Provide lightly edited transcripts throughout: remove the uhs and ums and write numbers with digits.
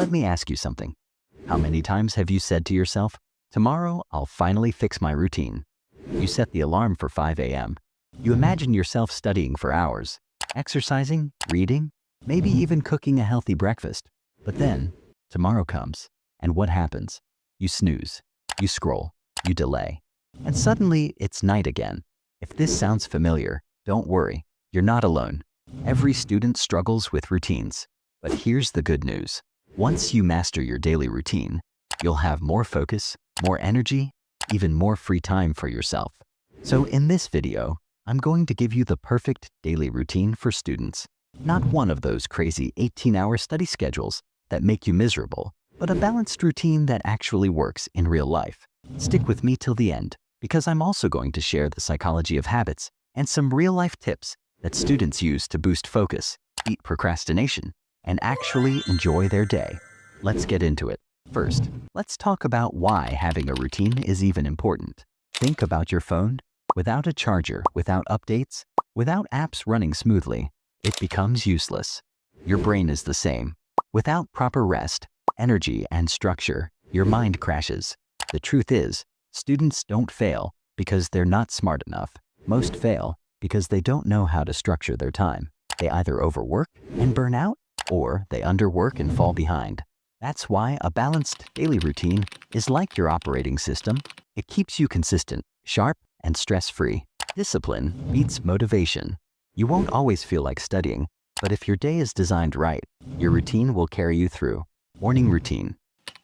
Let me ask you something. How many times have you said to yourself, "Tomorrow I'll finally fix my routine"? You set the alarm for 5 a.m. You imagine yourself studying for hours, exercising, reading, maybe even cooking a healthy breakfast. But then, tomorrow comes, and what happens? You snooze, you scroll, you delay, and suddenly it's night again. If this sounds familiar, don't worry, you're not alone. Every student struggles with routines. But here's the good news. Once you master your daily routine, you'll have more focus, more energy, even more free time for yourself. So in this video, I'm going to give you the perfect daily routine for students. Not one of those crazy 18-hour study schedules that make you miserable, but a balanced routine that actually works in real life. Stick with me till the end, because I'm also going to share the psychology of habits and some real-life tips that students use to boost focus, beat procrastination, and actually enjoy their day. Let's get into it. First, let's talk about why having a routine is even important. Think about your phone. Without a charger, without updates, without apps running smoothly, it becomes useless. Your brain is the same. Without proper rest, energy, and structure, your mind crashes. The truth is, students don't fail because they're not smart enough. Most fail because they don't know how to structure their time. They either overwork and burn out, or they underwork and fall behind. That's why a balanced daily routine is like your operating system. It keeps you consistent, sharp, and stress-free. Discipline beats motivation. You won't always feel like studying, but if your day is designed right, your routine will carry you through. Morning routine.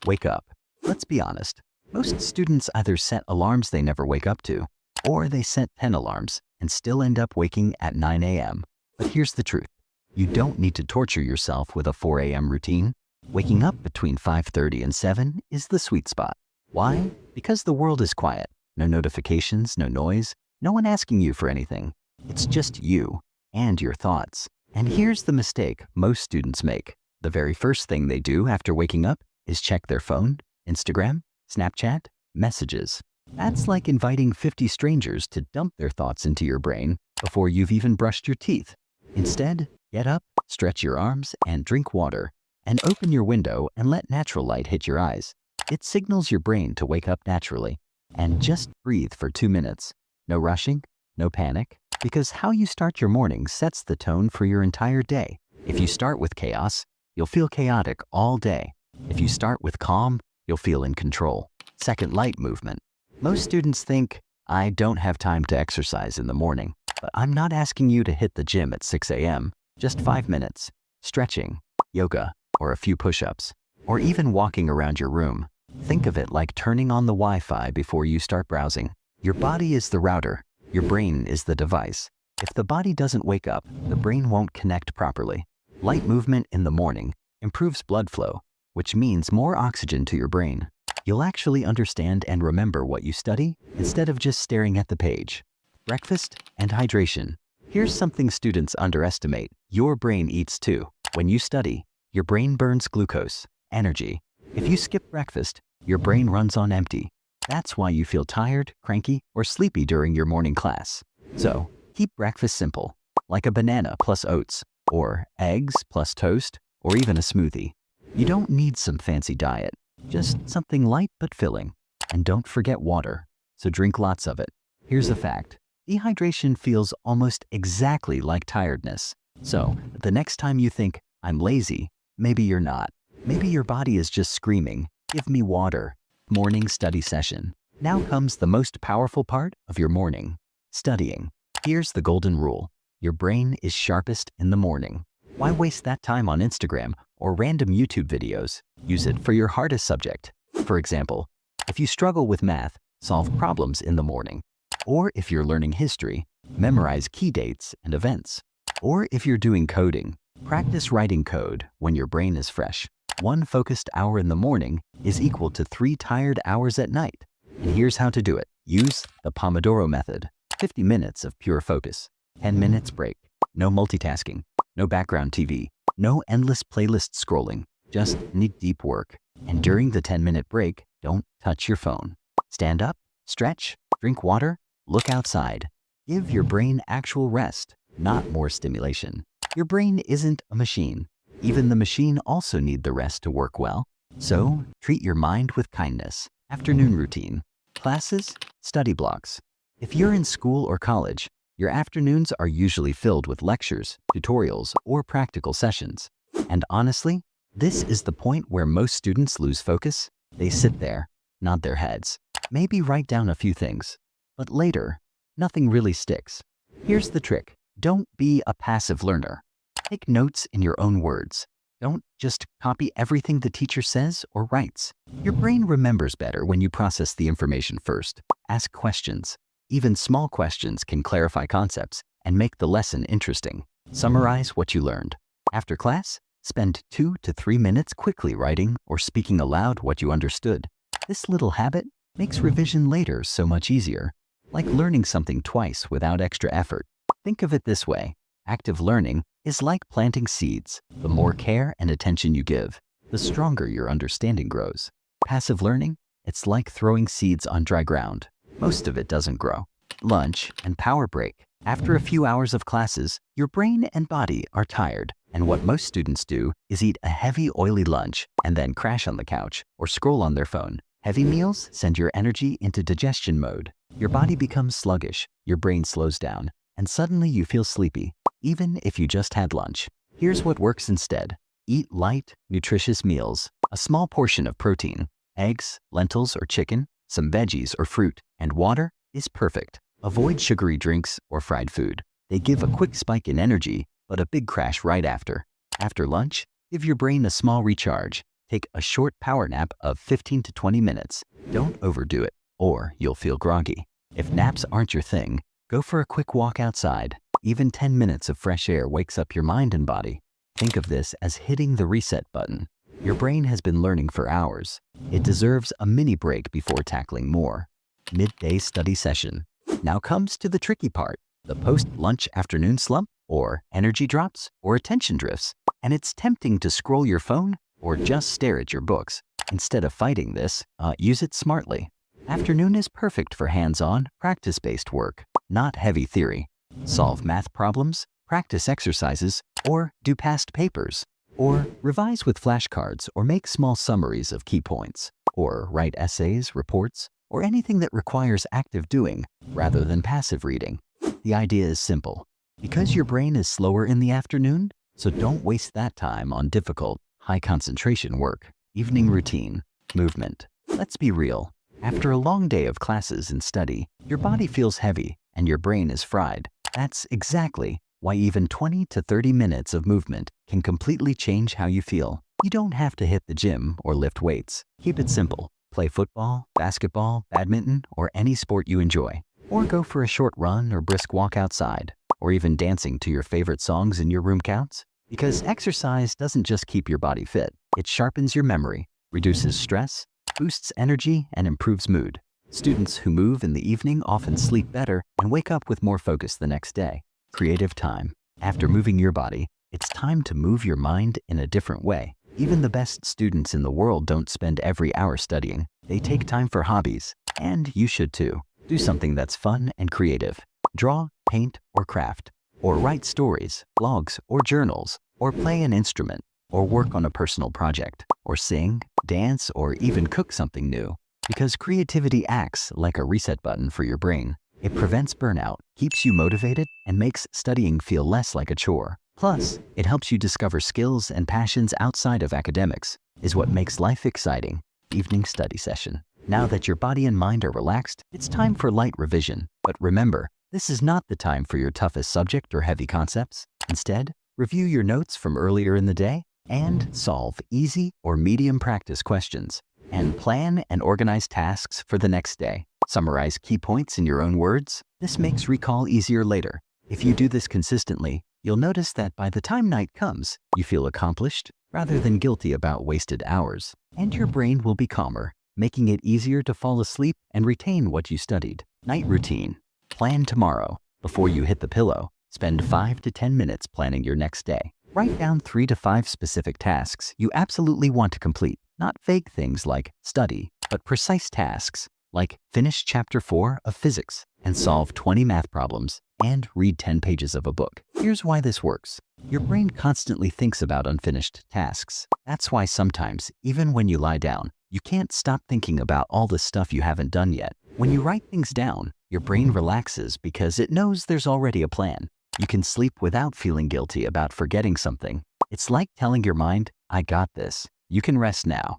Wake up. Let's be honest. Most students either set alarms they never wake up to, or they set 10 alarms and still end up waking at 9 a.m. But here's the truth. You don't need to torture yourself with a 4 a.m. routine. Waking up between 5:30 and 7 is the sweet spot. Why? Because the world is quiet. No notifications, no noise, no one asking you for anything. It's just you and your thoughts. And here's the mistake most students make. The very first thing they do after waking up is check their phone, Instagram, Snapchat, messages. That's like inviting 50 strangers to dump their thoughts into your brain before you've even brushed your teeth. Instead, get up, stretch your arms, and drink water. And open your window and let natural light hit your eyes. It signals your brain to wake up naturally. And just breathe for 2 minutes. No rushing, no panic, because how you start your morning sets the tone for your entire day. If you start with chaos, you'll feel chaotic all day. If you start with calm, you'll feel in control. Second, light movement. Most students think, I don't have time to exercise in the morning, but I'm not asking you to hit the gym at 6 a.m. Just 5 minutes. Stretching, yoga, or a few push-ups, or even walking around your room. Think of it like turning on the Wi-Fi before you start browsing. Your body is the router. Your brain is the device. If the body doesn't wake up, the brain won't connect properly. Light movement in the morning improves blood flow, which means more oxygen to your brain. You'll actually understand and remember what you study instead of just staring at the page. Breakfast and hydration. Here's something students underestimate. Your brain eats too. When you study, your brain burns glucose, energy. If you skip breakfast, your brain runs on empty. That's why you feel tired, cranky, or sleepy during your morning class. So, keep breakfast simple, like a banana plus oats, or eggs plus toast, or even a smoothie. You don't need some fancy diet, just something light but filling. And don't forget water, so drink lots of it. Here's a fact. Dehydration feels almost exactly like tiredness. So, the next time you think, I'm lazy, maybe you're not. Maybe your body is just screaming, give me water. Morning study session. Now comes the most powerful part of your morning, studying. Here's the golden rule. Your brain is sharpest in the morning. Why waste that time on Instagram or random YouTube videos? Use it for your hardest subject. For example, if you struggle with math, solve problems in the morning. Or if you're learning history, memorize key dates and events. Or if you're doing coding, practice writing code when your brain is fresh. 1 focused hour in the morning is equal to 3 tired hours at night. And here's how to do it. Use the Pomodoro method. 50 minutes of pure focus. 10 minutes break. No multitasking. No background TV. No endless playlist scrolling. Just deep work. And during the 10-minute break, don't touch your phone. Stand up, stretch, drink water, look outside. Give your brain actual rest, not more stimulation. Your brain isn't a machine. Even the machine also need the rest to work well. So, treat your mind with kindness. Afternoon routine. Classes, study blocks. If you're in school or college, your afternoons are usually filled with lectures, tutorials, or practical sessions. And honestly, this is the point where most students lose focus. They sit there, nod their heads, maybe write down a few things. But later, nothing really sticks. Here's the trick. Don't be a passive learner. Take notes in your own words. Don't just copy everything the teacher says or writes. Your brain remembers better when you process the information first. Ask questions. Even small questions can clarify concepts and make the lesson interesting. Summarize what you learned. After class, spend 2 to 3 minutes quickly writing or speaking aloud what you understood. This little habit makes revision later so much easier, like learning something twice without extra effort. Think of it this way. Active learning is like planting seeds. The more care and attention you give, the stronger your understanding grows. Passive learning, it's like throwing seeds on dry ground. Most of it doesn't grow. Lunch and power break. After a few hours of classes, your brain and body are tired, and what most students do is eat a heavy, oily lunch and then crash on the couch or scroll on their phone. Heavy meals send your energy into digestion mode. Your body becomes sluggish, your brain slows down, and suddenly you feel sleepy, even if you just had lunch. Here's what works instead. Eat light, nutritious meals, a small portion of protein, eggs, lentils or chicken, some veggies or fruit, and water is perfect. Avoid sugary drinks or fried food. They give a quick spike in energy, but a big crash right after. After lunch, give your brain a small recharge. Take a short power nap of 15 to 20 minutes. Don't overdo it, or you'll feel groggy. If naps aren't your thing, go for a quick walk outside. Even 10 minutes of fresh air wakes up your mind and body. Think of this as hitting the reset button. Your brain has been learning for hours. It deserves a mini break before tackling more. Midday study session. Now comes to the tricky part, the post-lunch afternoon slump, or energy drops, or attention drifts. And it's tempting to scroll your phone or just stare at your books. Instead of fighting this, use it smartly. Afternoon is perfect for hands-on, practice-based work, not heavy theory. Solve math problems, practice exercises, or do past papers. Or revise with flashcards or make small summaries of key points. Or write essays, reports, or anything that requires active doing rather than passive reading. The idea is simple. Because your brain is slower in the afternoon, so don't waste that time on difficult, high concentration work. Evening routine, movement. Let's be real. After a long day of classes and study, your body feels heavy and your brain is fried. That's exactly why even 20 to 30 minutes of movement can completely change how you feel. You don't have to hit the gym or lift weights. Keep it simple. Play football, basketball, badminton, or any sport you enjoy. Or go for a short run or brisk walk outside. Or even dancing to your favorite songs in your room counts. Because exercise doesn't just keep your body fit, it sharpens your memory, reduces stress, boosts energy, and improves mood. Students who move in the evening often sleep better and wake up with more focus the next day. Creative time. After moving your body, it's time to move your mind in a different way. Even the best students in the world don't spend every hour studying. They take time for hobbies. And you should too. Do something that's fun and creative. Draw, paint, or craft. Or write stories, blogs, or journals. Or play an instrument. Or work on a personal project. Or sing, dance, or even cook something new. Because creativity acts like a reset button for your brain. It prevents burnout, keeps you motivated, and makes studying feel less like a chore. Plus, it helps you discover skills and passions outside of academics, is what makes life exciting. Evening study session. Now that your body and mind are relaxed, it's time for light revision. But remember, this is not the time for your toughest subject or heavy concepts. Instead, review your notes from earlier in the day and solve easy or medium practice questions. And plan and organize tasks for the next day. Summarize key points in your own words. This makes recall easier later. If you do this consistently, you'll notice that by the time night comes, you feel accomplished rather than guilty about wasted hours. And your brain will be calmer, making it easier to fall asleep and retain what you studied. Night routine. Plan tomorrow. Before you hit the pillow, spend 5 to 10 minutes planning your next day. Write down 3 to 5 specific tasks you absolutely want to complete. Not vague things like study, but precise tasks like finish chapter 4 of physics and solve 20 math problems. and read 10 pages of a book. Here's why this works. Your brain constantly thinks about unfinished tasks. That's why sometimes, even when you lie down, you can't stop thinking about all the stuff you haven't done yet. When you write things down, your brain relaxes because it knows there's already a plan. You can sleep without feeling guilty about forgetting something. It's like telling your mind, I got this. You can rest now.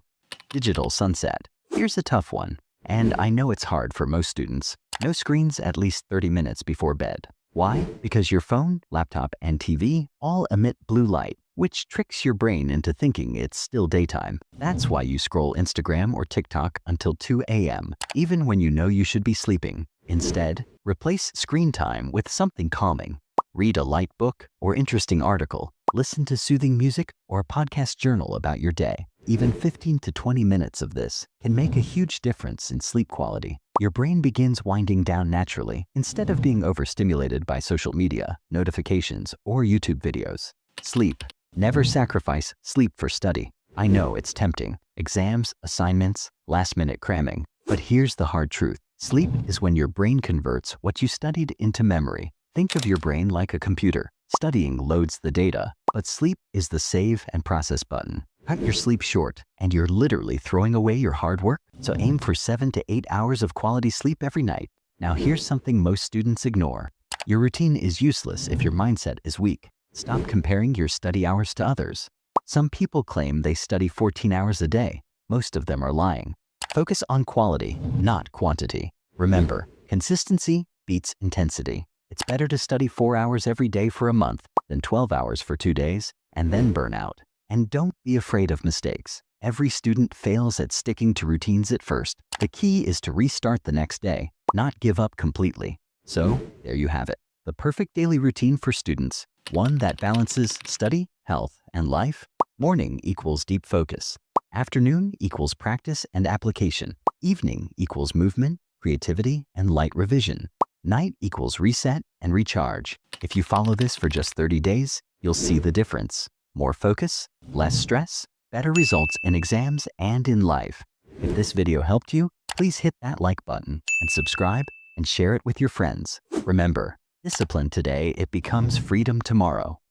Digital sunset. Here's a tough one, and I know it's hard for most students. No screens at least 30 minutes before bed. Why? Because your phone, laptop, and TV all emit blue light, which tricks your brain into thinking it's still daytime. That's why you scroll Instagram or TikTok until 2 a.m., even when you know you should be sleeping. Instead, replace screen time with something calming. Read a light book or interesting article. Listen to soothing music or a podcast journal about your day. Even 15 to 20 minutes of this can make a huge difference in sleep quality. Your brain begins winding down naturally instead of being overstimulated by social media, notifications, or YouTube videos. Sleep. Never sacrifice sleep for study. I know it's tempting. Exams, assignments, last-minute cramming. But here's the hard truth. Sleep is when your brain converts what you studied into memory. Think of your brain like a computer. Studying loads the data, but sleep is the save and process button. Cut your sleep short, and you're literally throwing away your hard work. So aim for 7 to 8 hours of quality sleep every night. Now here's something most students ignore. Your routine is useless if your mindset is weak. Stop comparing your study hours to others. Some people claim they study 14 hours a day. Most of them are lying. Focus on quality, not quantity. Remember, consistency beats intensity. It's better to study 4 hours every day for a month than 12 hours for 2 days and then burn out. And don't be afraid of mistakes. Every student fails at sticking to routines at first. The key is to restart the next day, not give up completely. So, there you have it. The perfect daily routine for students. One that balances study, health, and life. Morning equals deep focus. Afternoon equals practice and application. Evening equals movement, creativity, and light revision. Night equals reset and recharge. If you follow this for just 30 days, you'll see the difference. More focus, less stress, better results in exams and in life. If this video helped you, please hit that like button and subscribe and share it with your friends. Remember, discipline today, it becomes freedom tomorrow.